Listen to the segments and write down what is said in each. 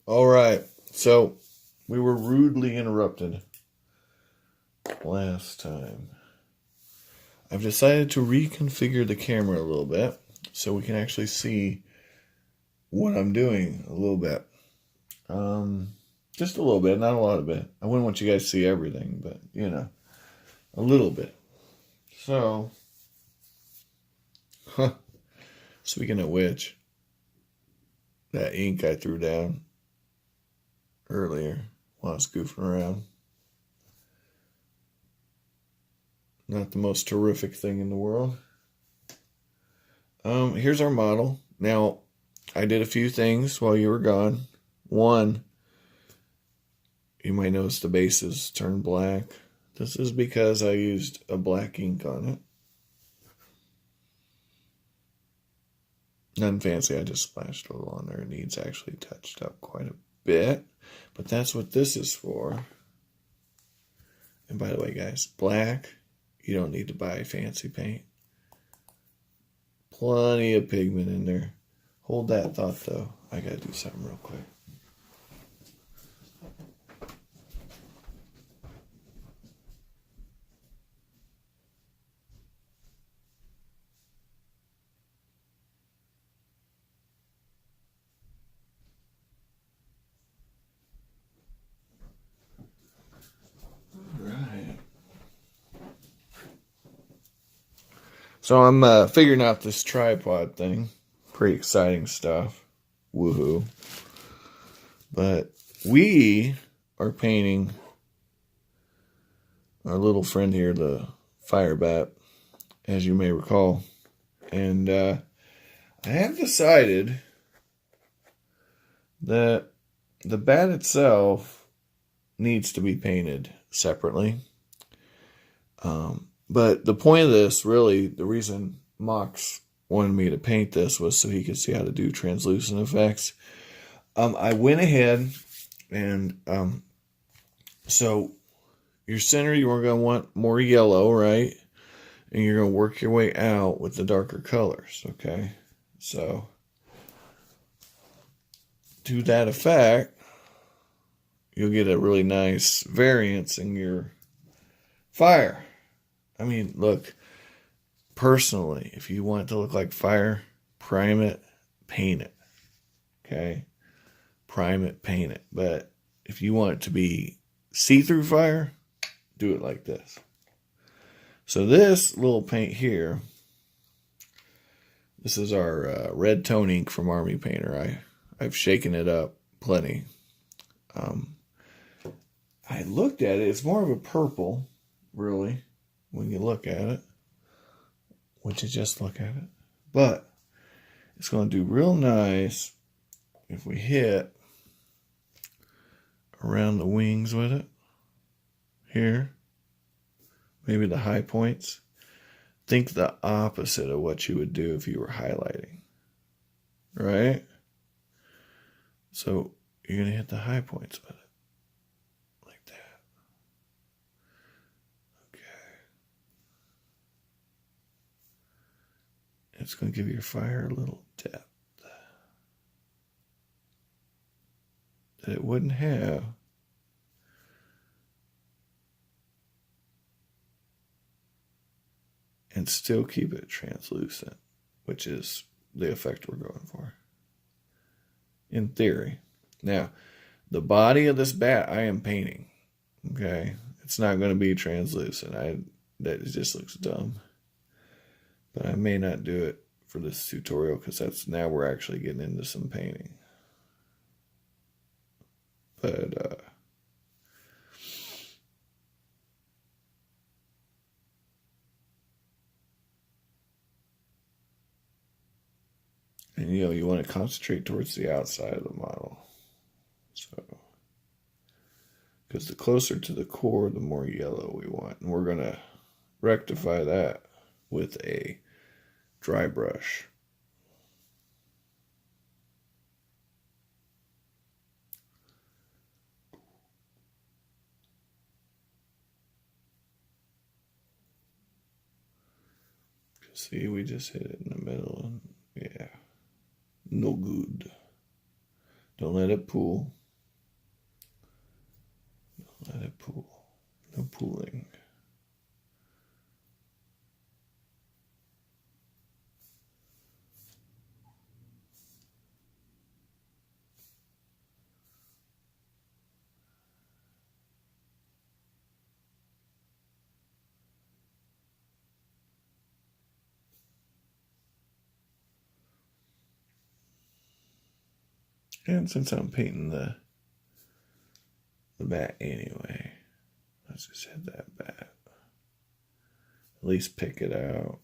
All right. So we were rudely interrupted last time. I've decided to reconfigure the camera a little bit so we can actually see what I'm doing a little bit. Just a little bit, not a lot of it. I wouldn't want you guys to see everything, but a little bit. So, speaking of which, that ink I threw down earlier while I was goofing around. Not the most terrific thing in the world. Here's our model. Now, I did a few things while you were gone. One, you might notice the bases turned black. This is because I used a black ink on it. Nothing fancy, I just splashed a little on there. It needs actually touched up quite a bit. But that's what this is for. And by the way, guys, black, you don't need to buy fancy paint. Plenty of pigment in there. Hold that thought, though. I gotta do something real quick. So I'm figuring out this tripod thing. Pretty exciting stuff. Woohoo. But we are painting our little friend here, the fire bat, as you may recall. And I have decided that the bat itself needs to be painted separately. But the point of this, really, the reason Mox wanted me to paint this was so he could see how to do translucent effects. I went ahead and so your center, you are going to want more yellow, right? And you're going to work your way out with the darker colors, okay? So to that effect, you'll get a really nice variance in your fire. I mean, look, personally, if you want it to look like fire, prime it, paint it. Okay? Prime it, paint it. But if you want it to be see-through fire, do it like this. So this little paint here, this is our red tone ink from Army Painter. I've shaken it up plenty. I looked at it. It's more of a purple, really, when you look at it. Would you just look at it? But it's going to do real nice if we hit around the wings with it. Here. Maybe the high points. Think the opposite of what you would do if you were highlighting. Right? So you're going to hit the high points with it. Like that. Okay. It's going to give your fire a little depth that it wouldn't have and still keep it translucent, which is the effect we're going for, in theory. Now, the body of this bat I am painting, okay? It's not going to be translucent. That just looks dumb. But I may not do it for this tutorial because now we're actually getting into some painting. But and you want to concentrate towards the outside of the model. So because the closer to the core, the more yellow we want. And we're going to rectify that with a dry brush. See, we just hit it in the middle. And yeah, no good. Don't let it pool. Let it pool. No pooling. And since I'm painting the bat anyway, let's just hit that bat. At least pick it out.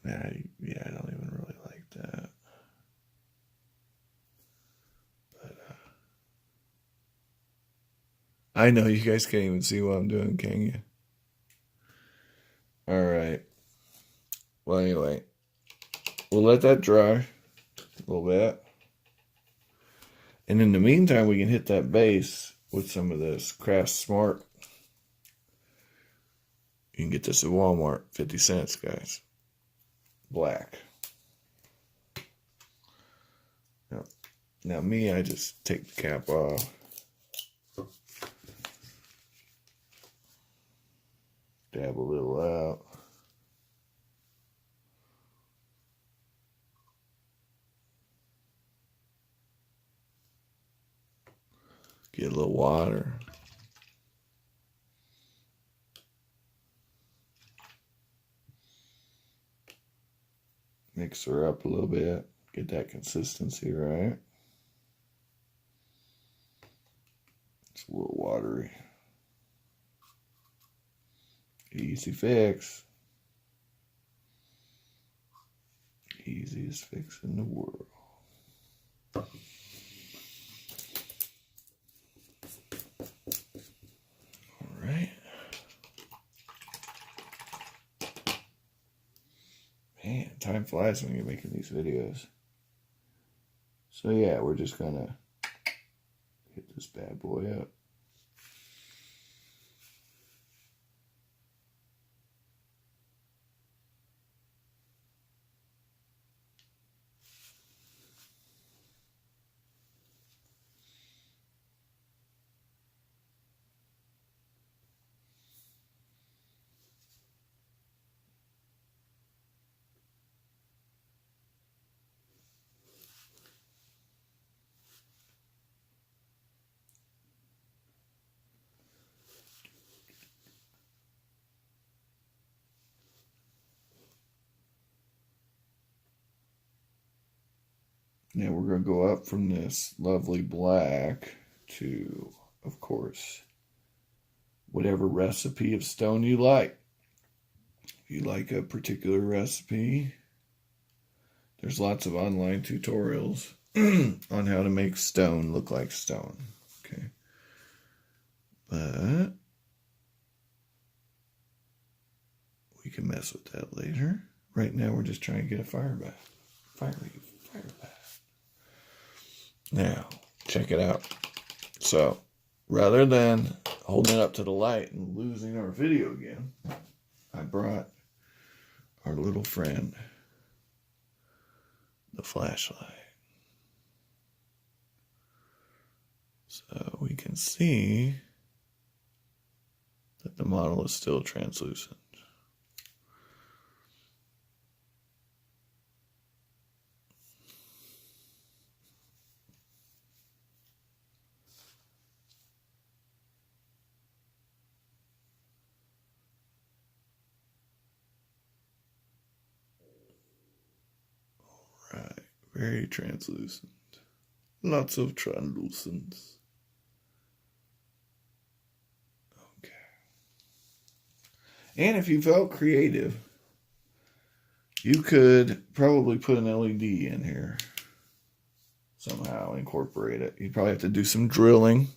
Yeah, I don't even really like that. But I know you guys can't even see what I'm doing, can you? All right. Well, anyway, we'll let that dry a little bit. And in the meantime, we can hit that base with some of this Craft Smart. You can get this at Walmart, 50 cents, guys. Black. Now me, I just take the cap off. Dab a little out. Get a little water. Mix her up a little bit. Get that consistency right. It's a little watery. Easy fix. Easiest fix in the world. Alright. Man, time flies when you're making these videos. So yeah, we're just gonna hit this bad boy up. Now we're going to go up from this lovely black to, of course, whatever recipe of stone you like. If you like a particular recipe, there's lots of online tutorials on how to make stone look like stone. Okay. But we can mess with that later. Right now we're just trying to get a fire bat. Fire bat. Now, check it out. So, rather than holding it up to the light and losing our video again, I brought our little friend, the flashlight. So we can see that the model is still translucent. Right, very translucent. Lots of translucence. Okay. And if you felt creative, you could probably put an LED in here. Somehow incorporate it. You'd probably have to do some drilling.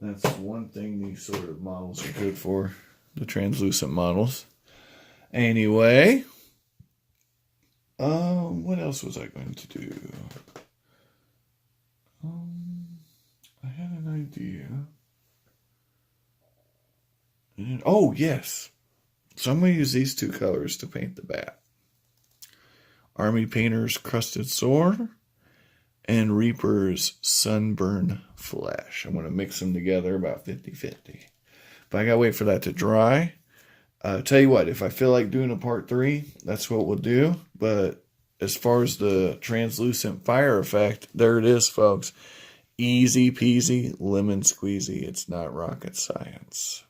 That's one thing these sort of models are good for. The translucent models. Anyway. What else was I going to do? I had an idea. Oh, yes. So I'm going to use these two colors to paint the bat. Army Painter's Crusted Sword and Reaper's Sunburn Flash. I'm going to mix them together about 50-50. But I got to wait for that to dry. Tell you what, if I feel like doing a part 3, that's what we'll do. But as far as the translucent fire effect, there it is, folks. Easy peasy, lemon squeezy. It's not rocket science.